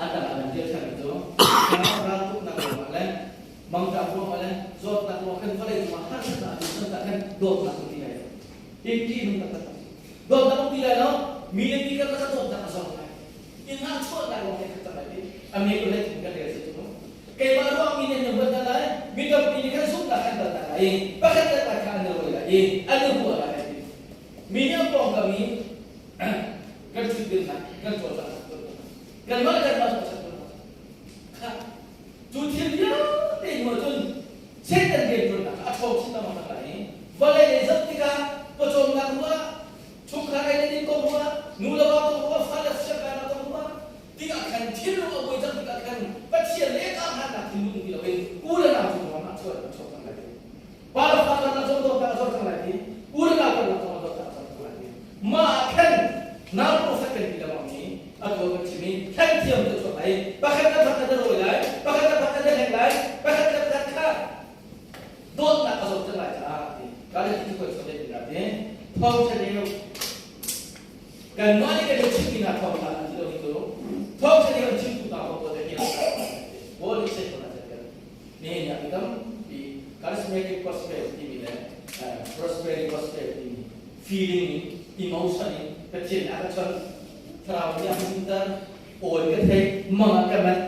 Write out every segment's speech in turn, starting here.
ada dia kan itu kalau ratu nak boleh mangkap boleh zot nak boleh boleh cuma harus nak disentakkan dot nak tidak ini nak kata dot nak tidak no milih tiga kata dot nak asal ini nak cepat nak boleh kata lagi kami boleh tinggal dari situ kayak baru kami ini yang berdalam kita pilih kan sudah kan berdalam bahkan katakan ada boleh lagi ada buat lagi milih apa kami kan sudah kan sudah kan mana kan masuk satu kan tujuan dia tengok tu setan dia tu nak atau kita mana lagi boleh rezeki kita pocong nak buat cukar ini kau buat nula waktu buat falas siapa nak buat tidak akan tiru apa itu tidak akan pasien leka mana tiru kita ini ulah nak buat nak buat lagi pada pada nak buat lagi ulah nak buat lagi makan nak buat kita lagi atau macam kan tiap tu sampai bahkan dapat ada rolai bahkan dapat ada yang lain bahkan dapat ada dot nak masuk terlalu kalau itu kau sudah berarti tahu saja kan mana kita cipin apa mana itu tahu saja cipin apa boleh kita boleh saya pernah cakap ni yang kita di charismatic perspective ni prosperity feeling emotion kecil ada terlalu yang pintar, orang kata mengatakan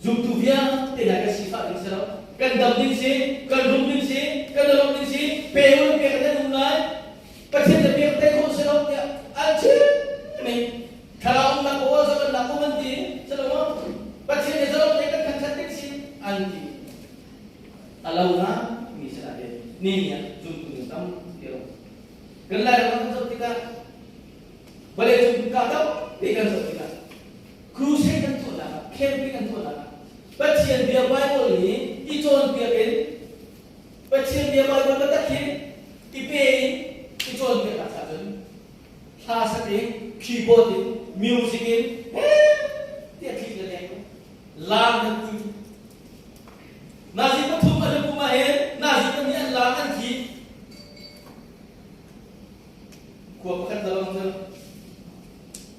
zoom dia tidak sifat yang serap, kan dalam sih, kan rumah sih, kan dalam sih, peun kata mulai, pasien dia kata kau serap dia, aja ni kalau nak bawa zaman nak mandi, selama pasien dia serap dia kan cantik sih, anti, alaulah misalnya, ni ya zoom tu tam dia, kalau orang tu kita boleh zoom kata Ikan seperti cruise kan tu lah, camping kan tu lah. Pasien dia Bible ni, ijon dia kan. Pasien dia Bible kata kan, ijon dia kata tu. Khas ni, keyboard ni, music ni, dia klik lagi. Lang tu. Nasi pun tu ada pemain, nasi pun dia lang tu. Kuat pakai dalam tu.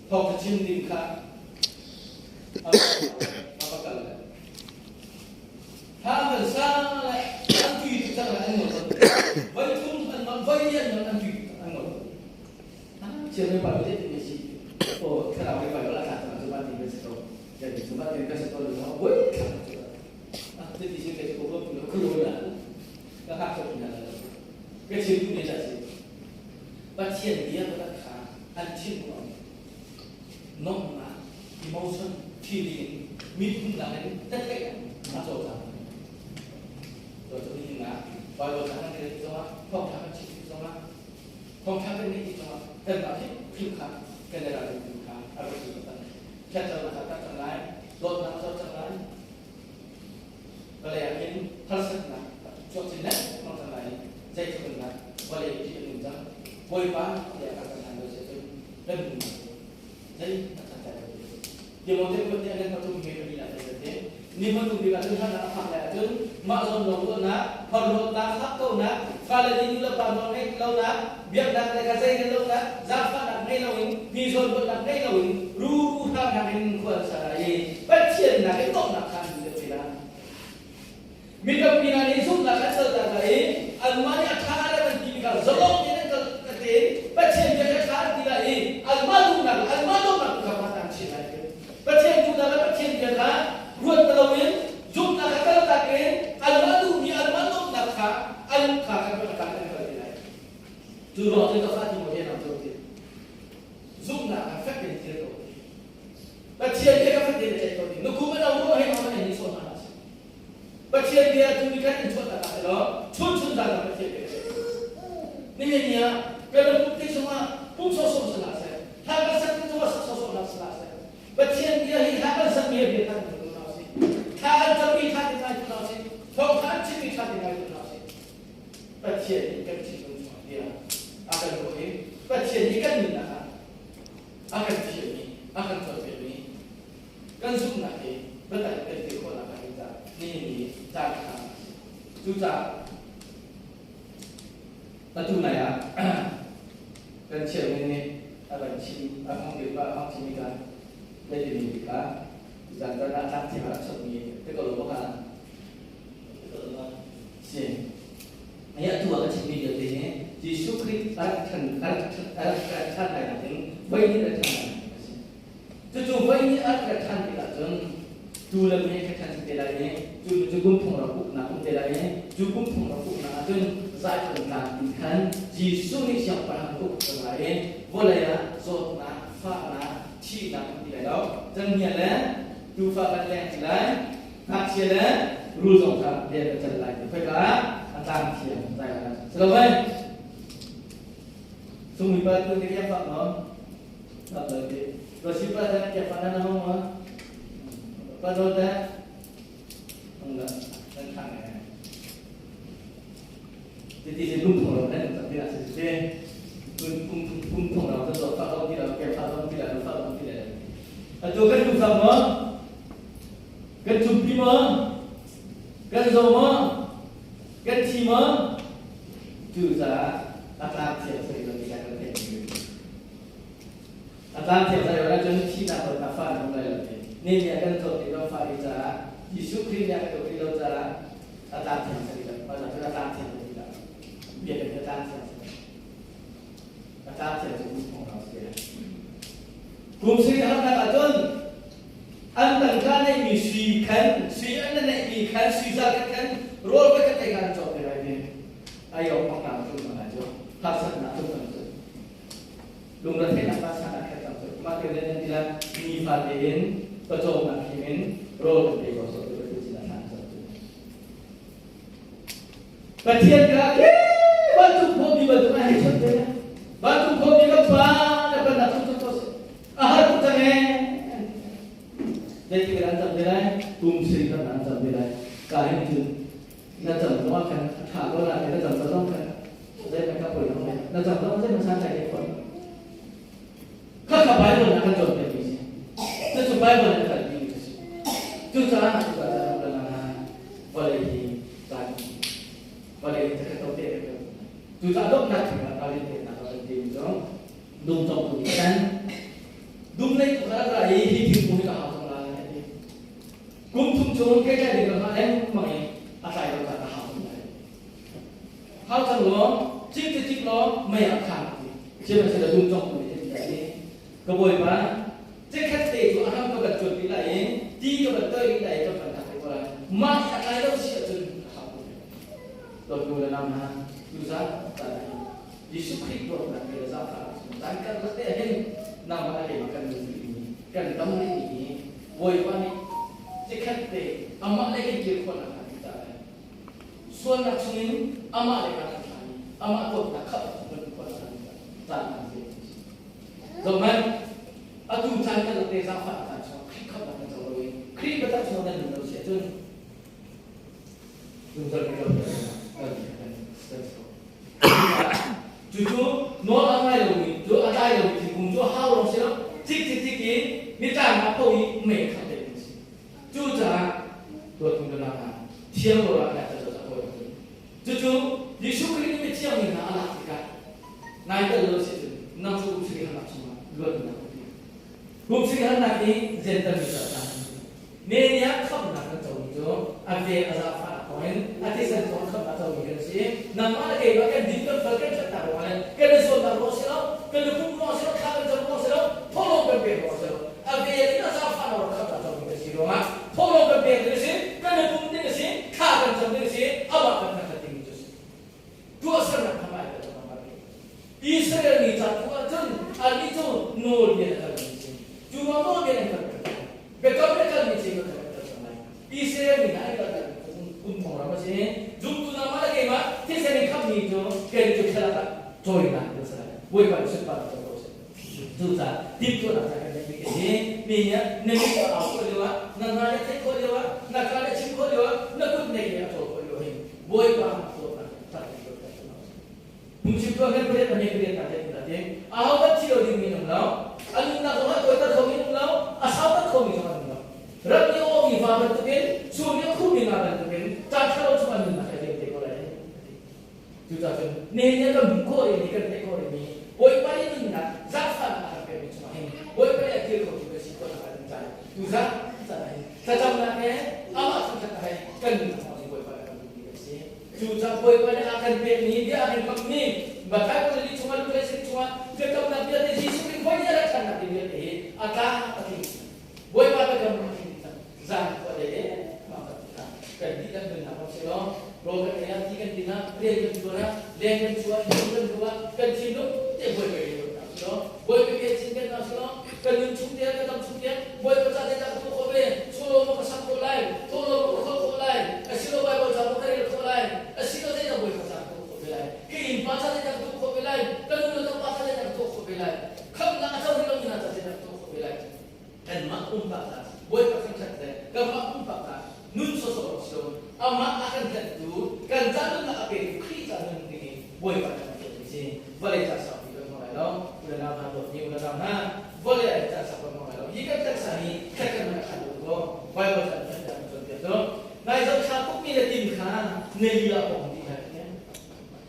Kau kecil di kah? Apa kalau? Hampir sama lah. Antu itu sangat anggun. Baik pun baik dia dengan antu itu anggun. Jangan pada dia tidak sih. Oh, kalau kita pada lah kan, cuma di situ. Jadi cuma di situ dulu. Baik kan? Jadi di sini kita keluar. Dah haknya kita. Kecil itu dia sih. Pasien dia berkata, anjing pun. Nona, emotion, feeling, meeting lain, terkait macam apa? Jadi ini nak, kalau kita ni semua, kontak cik semua, kontak ni semua, termasuk filkah, kendaraan filkah, apa itu kan? Kita nak kata lain, dot nak kata lain, kalau yang person nak, cuci nak kata lain, saya cakap nak, boleh dia minta, boleh pan dia akan handle sesuatu, dan jadi dia mungkin pun dia akan patut mengambil nilai tertentu. Ni pun juga Tuhan nak pakai tu, maklum dulu nak, perlu nak, hakau nak, kalau dia juga perlu nak, biar nak mereka saya kalau nak, zakat nak melawin, visual pun nak melawin, ruh nak melawin kuasa ini, pasien nak itu nak kan dia tidak. Minta pina ni semua nak serta ini, almari akan ada menjadi zolong ini kerana pasien dia akan tidak ini, almalu nak kepatan sila. Pasien juga nak pasien dia buat pelawin, zoom nak kata takin, almalu nak alka kata dia. Tu roh tu tak faham dia nak tu. Zoom nak efek dia tu. Pasien dia efek dia tu. Nukuman awak hai mana ni soal nasi. Pasien dia tu ikan itu tak ada. Cun dah pasien dia. Ni kalau bukti semua pun sosok selesai. Harga sakit semua sosok selesai. Pasien dia harga sakit dia tak nasi. Harga sakit tak nasi. Kau harga sakit tak nasi. Pasien ikan cium semua dia akan boleh. Pasien ikan minah akan cium akan terjadi. Kan sunnah ni betul betul kalau nak kita ni jangan susah. Betul lah ya. Kan cium ini apa cium apa dia apa cium ikan. Jadi ni kita dan akan tiada satu itu kalau bukan sih ayat dua kan sini jadi ini Yesus Kristus akan ada yang baik dan tujuh baik akan tidak jun dua lebih akan tidak ini cukup pengaruh nak tidak ini cukup pengaruh nak jun saya kan Yesus ni siapa aku selain boleh ya so nak faham chi nak tidak tahu dan ni lah tu faham yang lain nak siapa rule of thumb dia berjalan perkara antara siapa saya selain sumi pada tu dia faham tak lagi kalau siapa ada yang faham nama mana pada ada enggak tentang jadi sebelum orang dan tak tidak sesuai pun orang tu faham tidak faham tidak atau kan tu sama kan cumpi mah kan sama kan cima tu sah atas siapa saya tidak kerja atas siapa saya orang jenis cina berkafan mulai ni dia kan tu tidak faham sah Yesus Kristus yang tu tidak sah atas siapa saya tidak pada atas siapa tidak biar kita atas siapa pun orang sekali kumsi harap ajon antang kan ini sikan sian dan ini kan sisakan kan role berkaitan job ini ayo makan tu mengajo hasil nak tu mengajo lumrah kita pasang akan tu maka dia tidak nifatin percobaan kimin role berkaitan job itu tidak nanti Katian kaki batu hobi batu mana contohnya batu hobi apa apa nak contoh ahar putangnya jadi kita antar berai kumsi kita antar berai kain itu nak contoh kan kalau nak kita contoh kan saya mereka boleh nak contoh saya macam saya pun kakak bayi pun akan contoh ini sesuatu bayi pun akan ini tu cara nak kita dalam boleh tadi boleh kita tahu dia tu tak ada nak kita boleh kita boleh dia dum trong tu kan dum này cũng đã là ý thì cũng là học trong là cũng thung chung cái điều mà em mày tại đâu cả học này học trong đó chích nó mày học khẳng chứ mà sẽ là dum trong cái này cái buổi mà chích khách để cho anh có cần chuẩn bị lại đi cho cần tới cái này cho cần học cái này mà cái đâu sẽ chuẩn học rồi tôi là năm ha tu sát tại Yesus Kristus là người giáo pháp tại các vấn đề hình nama ada makan ini kan kamu ini boy wani jika te amak lagi jirkon akan kita suan nak sungin amak lagi akan kami amak tu nak kap berkuat akan kita tanah ini zaman atu jangan te zafat akan so kap akan terlalu kri betul semua dan Indonesia tu jujur nol angai lagi tu angai lagi cùng cho hao đồng xí đó chích ni trang mà tôi mẹ khẳng định chú trả tôi cũng được làm thiêu rồi lại cho tôi chú Yesus Kristus bị thiêu mình là làm gì cả này tôi nói sẽ năm số cũng sẽ làm gì mà luôn là cũng sẽ làm này dân tâm bị sợ nên nhá không làm được rồi chú anh về ở gia phạt point anh thấy dân không không làm rồi cái gì nằm ở cái đó cái điểm cái phần cái chất tạo ra cái này số tạo ra đó cái này cũng có sẽ khác cái trong sẽ đó follow cái việc đó sẽ anh về cái nó gia phạt nó không tạo ra cái gì đó mà follow cái việc cái gì cái này cũng cái gì khác cái trong cái gì âm cái cái tình chứ tua sẽ là không ai cái trong cái Israel ni chắc tua chân anh đi tu nol dia cái gì cuma nol dia cái betul betul ni sih cái Israel ni ada cái cũng không làm gì dùng tu nama lagi mà thế sẽ đi khắp đi cho cái chỗ khác là thôi là được rồi vui vẻ xuất phát cho tôi tu sa tiếp cho là cái gì mình nhá nên cái áo của điều á nên là cái của điều á là cái chim của điều á nó cũng này là chỗ của điều hình vui vẻ cho là tại cái mình chim của cái này là cái gì áo bắt chiều thì mình làm đâu anh na có tôi ta không mình làm à sao ta không mình làm rất nhiều ông phàm vật thực hiện xuống những khu mình làm thực hiện ta theo cho mình là cái gì có đấy chúng ta nên nhớ cái cô ấy cái cô ấy ôi phải nhìn là giác phản là cái gì mà ôi phải là kia của cái gì có là cái gì chúng ta Tajam nak amat tercapai kan apa boleh pada kami sih. Juga boleh pada akan ni dia akan kami bahkan kalau cuma dua cuma dia kau nak dia di sini boleh ada nak dia akan apa boleh pada kami zat pada apa kan tidak benar maksudnya program yang tiga tina dia yang dua lengan dua kan sino dia boleh boleh kerja kan uncung dia dalam dia boleh percaya tak tu kau solo mau kesam kau lain solo mau kau lain asilo bawa jamu kari kau lain asilo dia boleh kesam kau lain kini pasal dia tak kau lain kan udah pasal dia tak kau lain kamu nak tahu dia nak tahu dia kau lain dan makum pasal boleh kesam dia kan makum pasal nun sosok amat akan tentu kan jangan nak apa kita ini boleh pada di sini boleh jasa udah nama ni udah nama boleh ada siapa mau kalau jika tak sahih takkan nak ada tu boleh buat ada contoh tu nah itu satu pilih tim kan nelia pun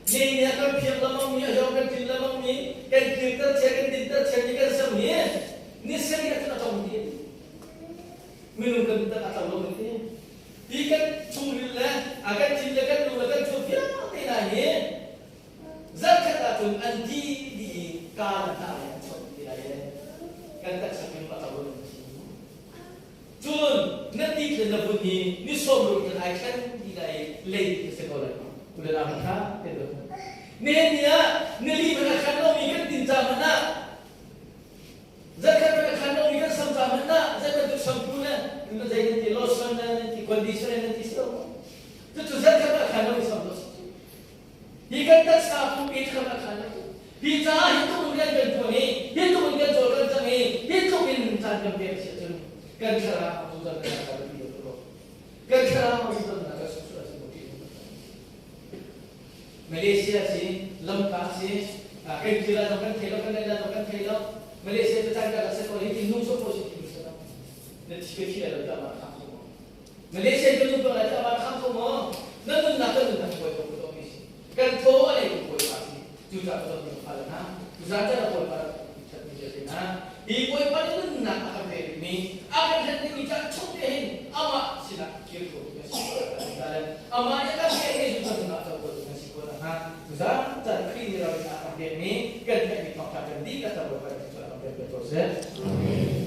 dia ni akan film lama ni akan film lama ni kan kita cek kan semua ni sendiri tak tahu dia minum kan tak tahu dia ikan curilah akan cintakan dulu curiah tidak ni zakat atun anti kan tak yang seperti lain kan tak sampai 4 tahun Jun nanti kita bunyi ni sombong kita akan tidak late ke sekolah udah lama tak itu ni dia nili mana kalau ikan tinja mana zakat mana kalau ikan sampai mana zakat tu sempurna itu jadi nanti losan nanti kondisi nanti semua itu zakat mana kalau sampai ikan tak satu itu mana kalau Bisa itu mungkin berjuang itu mungkin jualan jangan itu mungkin jangan bersiaran kan cara sudah nak video tu kan cara sudah nak sudah seperti Malaysia sih lengkap sih kan kira kan Malaysia itu cakap sekolah itu nunggu positif sekarang nanti kecil ada apa kamu Malaysia itu nunggu ada apa kamu nanti nak buat komisi kan tahu ada buat pasti juga betul Alana, saja boleh pada jadi ibu pada itu nak akan ini akan jadi kita cobain amat sinak kiri dan amat yang kita juga nak tahu dengan sekolah sudah dan kiri dari akan ini kan kita makan di kata boleh pada sekolah betul betul